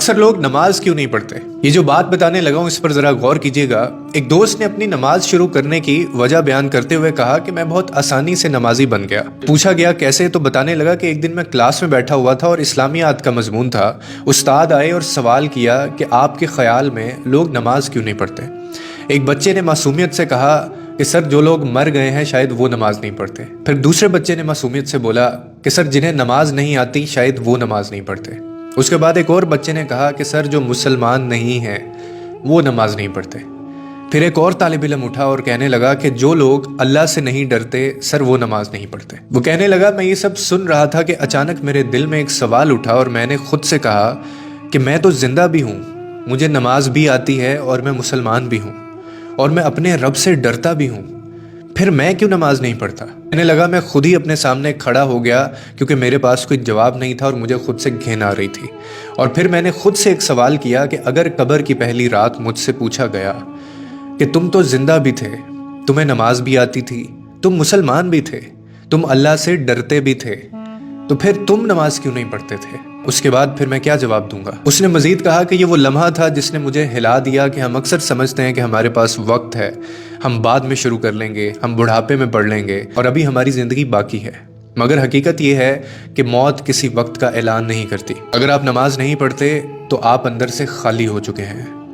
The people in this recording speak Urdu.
اکثر لوگ نماز کیوں نہیں پڑھتے؟ یہ جو بات بتانے لگا ہوں اس پر ذرا غور کیجیے گا۔ ایک دوست نے اپنی نماز شروع کرنے کی وجہ بیان کرتے ہوئے کہا کہ میں بہت آسانی سے نمازی بن گیا۔ پوچھا گیا کیسے، تو بتانے لگا کہ ایک دن میں کلاس میں بیٹھا ہوا تھا اور اسلامیات کا مضمون تھا۔ استاد آئے اور سوال کیا کہ آپ کے خیال میں لوگ نماز کیوں نہیں پڑھتے؟ ایک بچے نے معصومیت سے کہا کہ سر جو لوگ مر گئے ہیں شاید وہ نماز نہیں پڑھتے۔ پھر دوسرے بچے نے معصومیت سے بولا کہ سر جنہیں نماز نہیں آتی شاید وہ نماز نہیں پڑھتے۔ اس کے بعد ایک اور بچے نے کہا کہ سر جو مسلمان نہیں ہیں وہ نماز نہیں پڑھتے۔ پھر ایک اور طالب علم اٹھا اور کہنے لگا کہ جو لوگ اللہ سے نہیں ڈرتے سر وہ نماز نہیں پڑھتے۔ وہ کہنے لگا میں یہ سب سن رہا تھا کہ اچانک میرے دل میں ایک سوال اٹھا اور میں نے خود سے کہا کہ میں تو زندہ بھی ہوں، مجھے نماز بھی آتی ہے اور میں مسلمان بھی ہوں اور میں اپنے رب سے ڈرتا بھی ہوں، پھر میں کیوں نماز نہیں پڑھتا؟ کہنے لگا میں خود ہی اپنے سامنے کھڑا ہو گیا کیونکہ میرے پاس کوئی جواب نہیں تھا اور مجھے خود سے گھن آ رہی تھی۔ اور پھر میں نے خود سے ایک سوال کیا کہ اگر قبر کی پہلی رات مجھ سے پوچھا گیا کہ تم تو زندہ بھی تھے، تمہیں نماز بھی آتی تھی، تم مسلمان بھی تھے، تم اللہ سے ڈرتے بھی تھے، تو پھر تم نماز کیوں نہیں پڑھتے تھے؟ اس کے بعد پھر میں کیا جواب دوں گا؟ اس نے مزید کہا کہ یہ وہ لمحہ تھا جس نے مجھے ہلا دیا کہ ہم اکثر سمجھتے ہیں کہ ہمارے پاس وقت ہے، ہم بعد میں شروع کر لیں گے، ہم بڑھاپے میں پڑھ لیں گے اور ابھی ہماری زندگی باقی ہے۔ مگر حقیقت یہ ہے کہ موت کسی وقت کا اعلان نہیں کرتی۔ اگر آپ نماز نہیں پڑھتے تو آپ اندر سے خالی ہو چکے ہیں۔